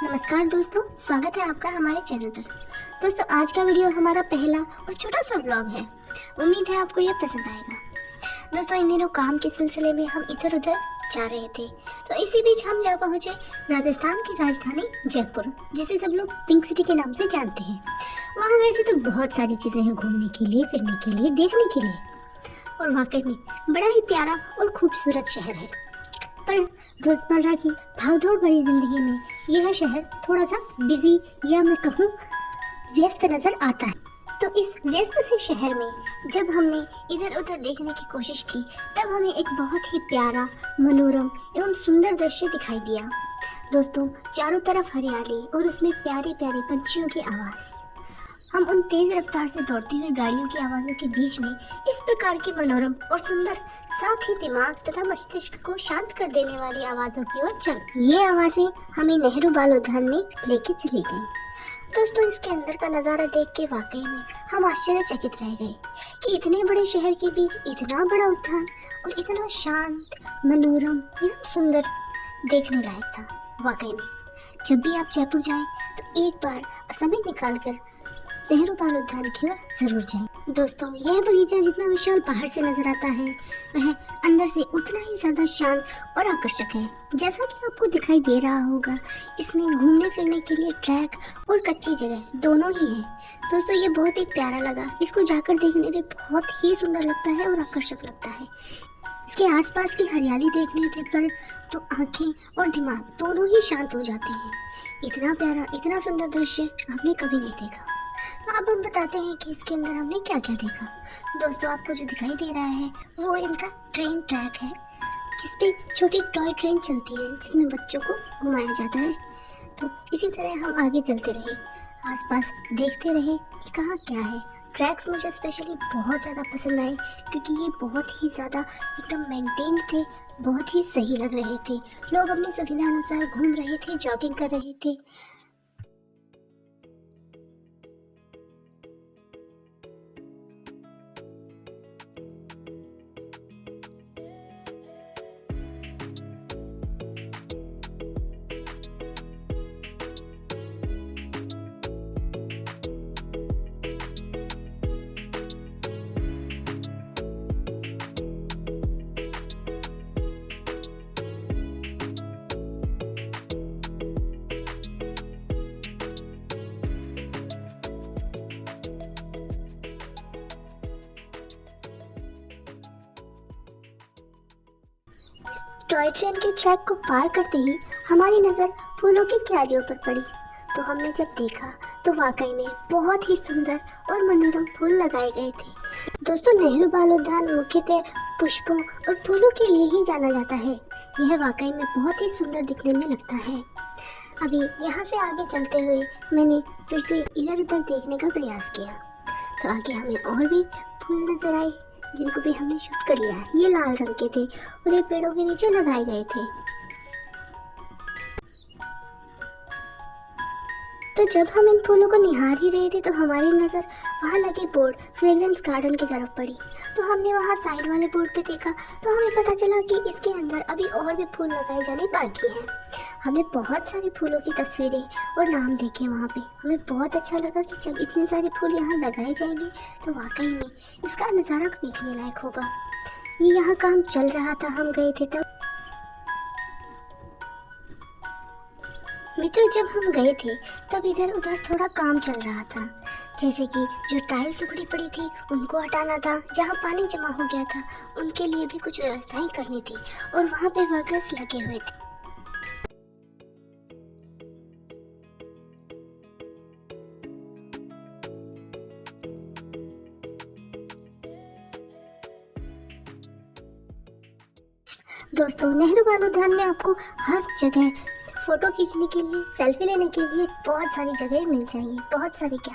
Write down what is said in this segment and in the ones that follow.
नमस्कार दोस्तों, स्वागत है आपका हमारे चैनल पर। दोस्तों, आज का वीडियो हमारा पहला और छोटा सा व्लॉग है। उम्मीद है आपको ये पसंद आएगा। दोस्तों, इन दिनों काम के सिलसिले में हम इधर उधर जा रहे थे, तो इसी बीच हम जा पहुंचे राजस्थान की राजधानी जयपुर, जिसे सब लोग पिंक सिटी के नाम से जानते हैं। वहाँ वैसे तो बहुत सारी चीज़ें हैं घूमने के लिए, फिरने के लिए, देखने के लिए, और वाकई में बड़ा ही प्यारा और खूबसूरत शहर है। पर रोजमर्रा की भागदौड़ भरी जिंदगी में यह शहर थोड़ा सा बिजी या मैं कहूँ व्यस्त नजर आता है। तो इस व्यस्त से शहर में जब हमने इधर उधर देखने की कोशिश की, तब हमें एक बहुत ही प्यारा, मनोरम एवं सुंदर दृश्य दिखाई दिया। दोस्तों, चारों तरफ हरियाली और उसमें प्यारे प्यारे पंछियों की आवाज़। हम उन तेज रफ्तार से दौड़ती हुई गाड़ियों की आवाज़ों के बीच में इस प्रकार की मनोरम और सुंदर, साथ ही दिमाग तथा मस्तिष्क को शांत कर देने वाली आवाज़ों की ओर चल। ये आवाज़ें हमें नेहरू बाल उद्यान में लेके चली गईं। दोस्तों, इसके अंदर का नज़ारा देख के वाकई में हम आश्चर्यचकित रह गए कि इतने बड़े शहर के बीच इतना बड़ा उद्यान और इतना शांत, मनोरम एवं सुंदर देखने लायक था। वाकई में जब भी आप जयपुर जाएं तो एक बार समय निकालकर नेहरू बाल उद्यान की ओर जरूर जाएं। दोस्तों, यह बगीचा जितना विशाल बाहर से नजर आता है, वह अंदर से उतना ही ज्यादा शांत और आकर्षक है। जैसा कि आपको दिखाई दे रहा होगा, इसमें घूमने फिरने के लिए ट्रैक और कच्ची जगह दोनों ही है। दोस्तों, ये बहुत ही प्यारा लगा। इसको जाकर देखने में बहुत ही सुंदर लगता है और आकर्षक लगता है। इसके आसपास की हरियाली देखने से पर तो आंखें और दिमाग दोनों ही शांत हो जाते हैं। इतना प्यारा, इतना सुंदर दृश्य आपने कभी नहीं देखा। तो अब हम बताते हैं कि इसके अंदर हमने क्या क्या देखा। दोस्तों, आपको जो दिखाई दे रहा है वो इनका ट्रेन ट्रैक है, जिसपे छोटी टॉय ट्रेन चलती है, जिसमें बच्चों को घुमाया जाता है। तो इसी तरह हम आगे चलते रहे, आसपास देखते रहे कि कहाँ क्या है। ट्रैक्स मुझे स्पेशली बहुत ज़्यादा पसंद आए, क्योंकि ये बहुत ही ज़्यादा एकदम मेंटेन्ड थे, बहुत ही सही लग रहे थे। लोग अपनी सुविधा अनुसार घूम रहे थे, जॉगिंग कर रहे थे। टॉय ट्रेन के ट्रैक को पार करते ही हमारी नज़र फूलों की क्यारियों पर पड़ी। तो हमने जब देखा तो वाकई में बहुत ही सुंदर और मनोरम फूल लगाए गए थे। दोस्तों, नेहरू बाल उद्यान मुख्यतः पुष्पों और फूलों के लिए ही जाना जाता है। यह वाकई में बहुत ही सुंदर दिखने में लगता है। अभी यहाँ से आगे चलते हुए मैंने फिर से इधर उधर देखने का प्रयास किया, तो आगे हमें और भी फूल नजर आए, जिनको भी हमने शूट कर लिया है। ये लाल रंग के थे और ये पेड़ों के नीचे लगाए गए थे। तो जब हम इन फूलों को निहार ही रहे थे, तो हमारी नज़र वहाँ लगे बोर्ड फ्रेग्रेंस गार्डन की तरफ पड़ी। तो हमने वहाँ साइड वाले बोर्ड पे देखा, तो हमें पता चला कि इसके अंदर अभी और भी फूल लगाए जाने बाकी हैं। हमने बहुत सारे फूलों की तस्वीरें और नाम देखे वहाँ पे। हमें बहुत अच्छा लगा कि जब इतने सारे फूल यहाँ लगाए जाएंगे तो वाकई में इसका नज़ारा देखने लायक होगा। ये यहाँ काम चल रहा था, हम गए थे तब। मित्रों, जब हम गए थे तब इधर उधर थोड़ा काम चल रहा था, जैसे कि जो टाइल्स उखड़ी पड़ी थी उनको हटाना था, जहाँ पानी जमा हो गया था उनके लिए भी कुछ व्यवस्थाएं करनी थी, और वहाँ पे वर्कर्स लगे हुए थे। दोस्तों, नेहरू बाल उद्यान में आपको हर जगह फोटो खींचने के लिए, सेल्फी लेने के लिए बहुत सारी जगह मिल जाएंगी। बहुत सारी क्या,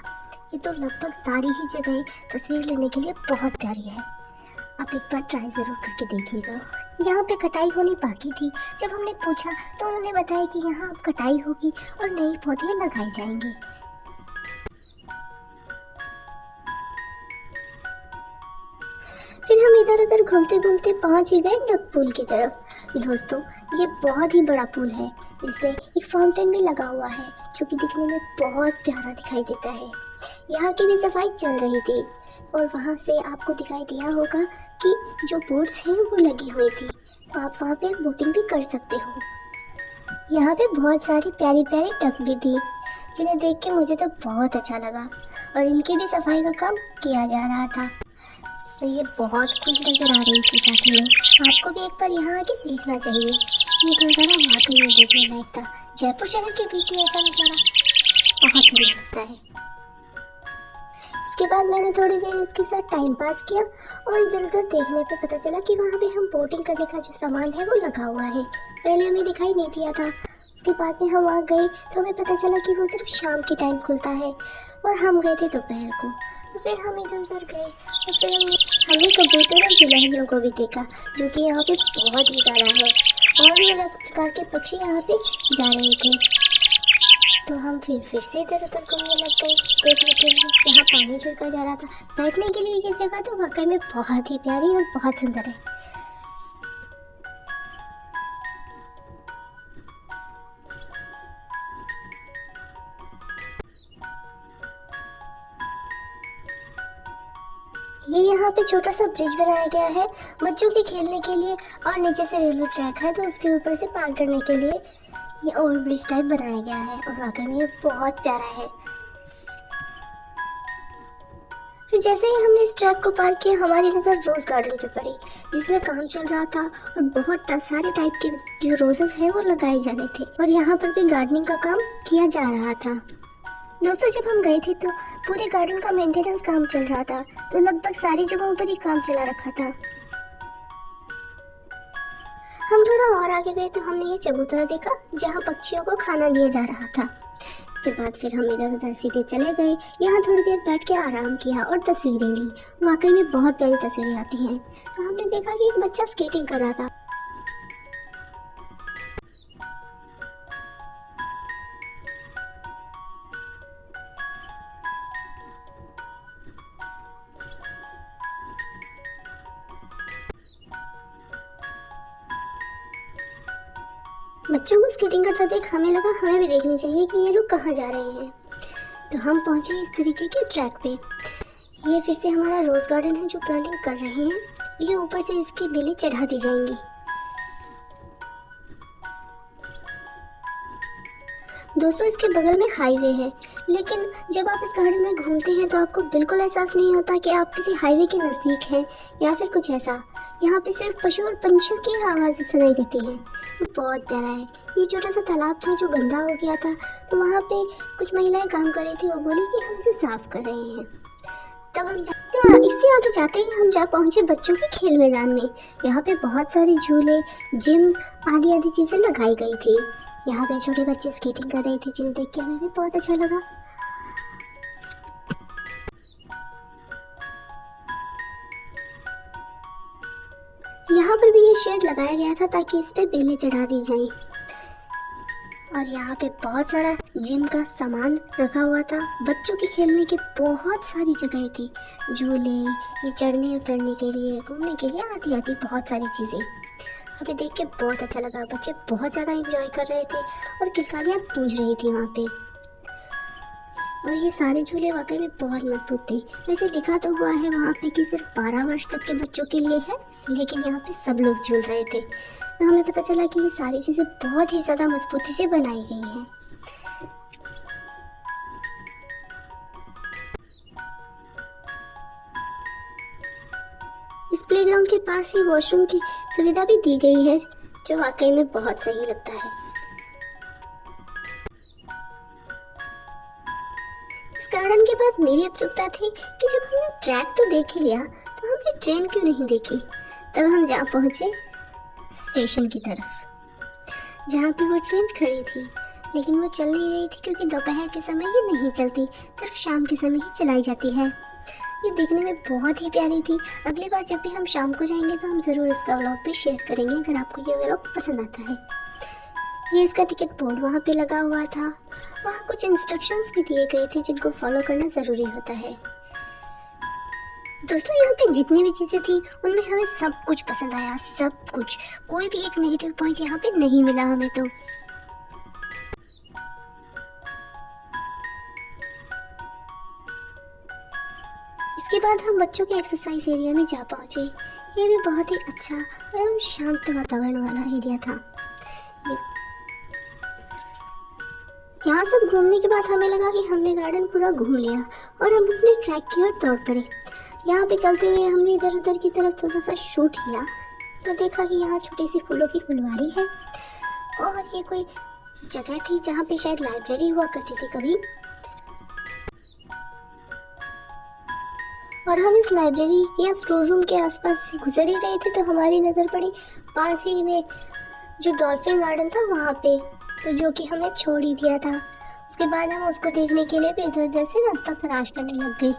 ये तो लगभग सारी ही जगह तस्वीर लेने के लिए बहुत प्यारी है। आप एक बार ट्राई जरूर करके देखिएगा। यहाँ पे कटाई होनी बाकी थी। जब हमने पूछा तो उन्होंने बताया कि यहाँ अब कटाई होगी और नए पौधे लगाए जाएंगे। फिर हम इधर उधर घूमते घूमते पहुंच ही गए डक पुल की तरफ। दोस्तों ये बहुत ही बड़ा पुल है, इसमें एक फाउंटेन भी लगा हुआ है जो कि दिखने में बहुत प्यारा दिखाई देता है। यहाँ की भी सफाई चल रही थी और वहाँ से आपको दिखाई दिया होगा कि जो बोट्स हैं वो लगी हुई थी, तो आप वहाँ पे बोटिंग भी कर सकते हो। यहाँ पे बहुत सारी प्यारी प्यारी डक भी थी जिन्हें देख के मुझे तो बहुत अच्छा लगा और इनकी भी सफाई का काम किया जा रहा था। तो ये बहुत खुश नजर आ रही थी साथी में। आपको भी एक बार यहाँ आके देखना चाहिए, ये नज़ारा वाकई में देखने लायक था। जयपुर शहर के बीच में ऐसा नज़ारा बहुत ही लगता है। इसके बाद मैंने थोड़ी देर इसके साथ टाइम पास किया और इधर उधर देखने पे पता चला कि वहाँ पे हम बोटिंग करने का जो सामान है वो लगा हुआ है। पहले हमें दिखाई नहीं दिया था, उसके बाद में हम वहाँ गए तो हमें पता चला कि वो सिर्फ शाम के टाइम खुलता है और हम गए थे दोपहर को। तो फिर हम इधर उधर गए और फिर हमने कबूतर और गिलहरियों को भी देखा जो कि यहाँ पे बहुत ही ज़्यादा है और भी अलग प्रकार के पक्षी यहाँ पे जा रहे थे। तो हम फिर से इधर उधर घूमने लग गए देखने के लिए। यहाँ पानी छिड़का जा रहा था, बैठने के लिए ये जगह तो वाकई में बहुत ही प्यारी और बहुत सुंदर है। ये यहाँ पे छोटा सा ब्रिज बनाया गया है बच्चों के खेलने के लिए और नीचे से रेलवे ट्रैक है तो उसके ऊपर से पार करने के लिए ये ओवर ब्रिज टाइप बनाया गया है और वाकई में ये बहुत प्यारा है। फिर जैसे ही हमने इस ट्रैक को पार किया हमारी नज़र रोज गार्डन पे पड़ी जिसमें काम चल रहा था और बहुत सारे टाइप के जो रोजेस हैं वो लगाए जाने थे और यहाँ पर भी गार्डनिंग का काम किया जा रहा था। दोस्तों जब हम गए थे तो पूरे गार्डन का मेंटेनेंस काम चल रहा था, तो लगभग सारी जगहों पर ही काम चला रखा था। हम थोड़ा और आगे गए तो हमने ये चबूतरा देखा जहाँ पक्षियों को खाना दिया जा रहा था। इसके बाद फिर हम इधर उधर सीधे चले गए, यहाँ थोड़ी देर बैठ के आराम किया और तस्वीरें ली। वाकई में बहुत प्यारी तस्वीरें आती हैं। तो हमने देखा कि एक बच्चा स्केटिंग कर रहा था। बच्चों को स्केटिंग करते देख हमें लगा हमें भी देखनी चाहिए कि ये लोग कहाँ जा रहे हैं। तो हम पहुंचे इस तरीके के ट्रैक पे। ये फिर से हमारा रोज गार्डन है जो प्लांटिंग कर रहे हैं। ये ऊपर से इसकी बेलें चढ़ा दी जाएंगी। दोस्तों इसके बगल में हाईवे है, लेकिन जब आप इस गार्डन में घूमते हैं तो आपको बिल्कुल एहसास नहीं होता कि आप किसी हाईवे के नज़दीक हैं या फिर कुछ ऐसा। यहाँ पे सिर्फ पशु और पंछियों की आवाज़ें सुनाई देती हैं। बहुत प्यारा है। ये छोटा सा तालाब था जो गंदा हो गया था, तो वहाँ पे कुछ महिलाएं काम कर रही थी। वो बोली कि हम इसे साफ कर रहे हैं। तब हम इससे आगे जाते ही हम जा पहुँचे बच्चों के खेल मैदान में। यहाँ पे बहुत सारे झूले, जिम आदि आदि चीज़ें लगाई गई थी। यहाँ पे छोटे बच्चे स्केटिंग कर रहे थे जिन्हें देख के हमें भी बहुत अच्छा लगा। यहाँ पर भी ये शेड लगाया गया था ताकि इस पे बेलें चढ़ा दी जाएं। और यहाँ पे बहुत सारा जिम का सामान रखा हुआ था। बच्चों के खेलने की बहुत सारी जगह थी, झूले, ये चढ़ने उतरने के लिए, घूमने के लिए आती आती बहुत सारी चीज़ें। हमें देख के बहुत अच्छा लगा। बच्चे बहुत ज़्यादा एंजॉय कर रहे थे और किलकारियाँ गूंज रही थी वहाँ पे। और ये सारे झूले वाकई में बहुत मजबूत थे। वैसे लिखा तो हुआ है वहाँ पे कि सिर्फ 12 वर्ष तक के बच्चों के लिए है, लेकिन यहाँ पे सब लोग झूल रहे थे। तो हमें पता चला कि ये सारी चीज़ें बहुत ही ज़्यादा मजबूती से बनाई गई हैं। इस प्लेग्राउंड के पास ही वॉशरूम की सुविधा भी दी गई है जो वाकई में बहुत सही लगता है। इस गार्डन के बाद मेरी उत्सुकता थी कि जब हमने ट्रैक तो देख ही लिया तो हमने ट्रेन क्यों नहीं देखी। तब हम जा पहुंचे स्टेशन की तरफ जहाँ पे वो ट्रेन खड़ी थी, लेकिन वो चल नहीं रही थी क्योंकि दोपहर के समय ये नहीं चलती, सिर्फ शाम के समय ही चलाई जाती है। ये देखने में बहुत ही प्यारी थी। अगली बार जब भी हम शाम को जाएंगे तो हम ज़रूर इसका व्लॉग भी शेयर करेंगे अगर आपको ये व्लॉग पसंद आता है। ये इसका टिकट बोर्ड वहाँ पे लगा हुआ था। वहाँ कुछ इंस्ट्रक्शंस भी दिए गए थे जिनको फॉलो करना ज़रूरी होता है। दोस्तों यहाँ पे जितनी भी चीज़ें थी उनमें हमें सब कुछ पसंद आया, सब कुछ, कोई भी एक नेगेटिव पॉइंट यहाँ पे नहीं मिला हमें। तो इसके बाद हम बच्चों के एक्सरसाइज एरिया में जा पहुँचे। ये भी बहुत ही अच्छा एवं शांत वातावरण वाला एरिया था। यहाँ सब घूमने के बाद हमें लगा कि हमने गार्डन पूरा घूम लिया और हम अपने ट्रैक की ओर दौड़ पड़े। यहाँ पे चलते हुए हमने इधर उधर की तरफ थोड़ा सा शूट किया तो देखा कि यहाँ छोटी सी फूलों की फुलवारी है और ये कोई जगह थी जहाँ पे शायद लाइब्रेरी हुआ करती थी कभी। और हम इस लाइब्रेरी या स्टोर रूम के आसपास से गुजर ही रहे थे तो हमारी नज़र पड़ी पास ही में जो डॉल्फिन गार्डन था वहाँ पे, तो जो कि हमें छोड़ ही दिया था। उसके बाद हम उसको देखने के लिए भी इधर उधर से रास्ता तलाश करने लग गए।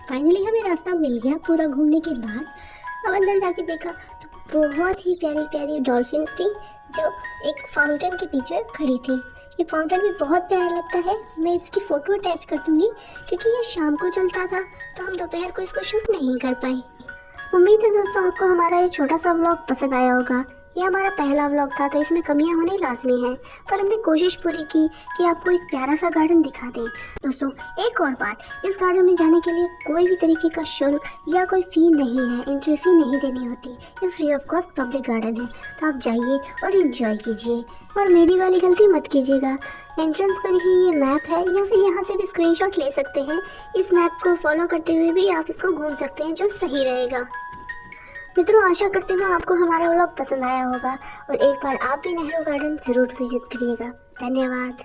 फाइनली हमें रास्ता मिल गया पूरा घूमने के बाद। अब अंदर जाके देखा तो बहुत ही प्यारी प्यारी डॉल्फिन थी जो एक फाउंटेन के पीछे खड़ी थी। ये फाउंटेन भी बहुत प्यारा लगता है, मैं इसकी फ़ोटो अटैच कर दूंगी क्योंकि ये शाम को चलता था तो हम दोपहर को इसको शूट नहीं कर पाए। उम्मीद है दोस्तों आपको हमारा ये छोटा सा व्लॉग पसंद आया होगा। ये हमारा पहला व्लॉग था तो इसमें कमियां होनी लाजमी है, पर हमने कोशिश पूरी की कि आपको एक प्यारा सा गार्डन दिखा दें। दोस्तों एक और बात, इस गार्डन में जाने के लिए कोई भी तरीके का शुल्क या कोई फ़ी नहीं है, एंट्री फ़ी नहीं देनी होती। ये free of cost public garden है, तो आप जाइए और एंजॉय कीजिए। और मेरी वाली गलती मत कीजिएगा, एंट्रेंस पर ही ये मैप है या फिर यहाँ से भी स्क्रीनशॉट ले सकते हैं। इस मैप को फॉलो करते हुए भी आप इसको घूम सकते हैं जो सही रहेगा। मित्रों आशा करती हूँ आपको हमारा व्लॉग पसंद आया होगा और एक बार आप भी नेहरू गार्डन ज़रूर विजिट करिएगा। धन्यवाद।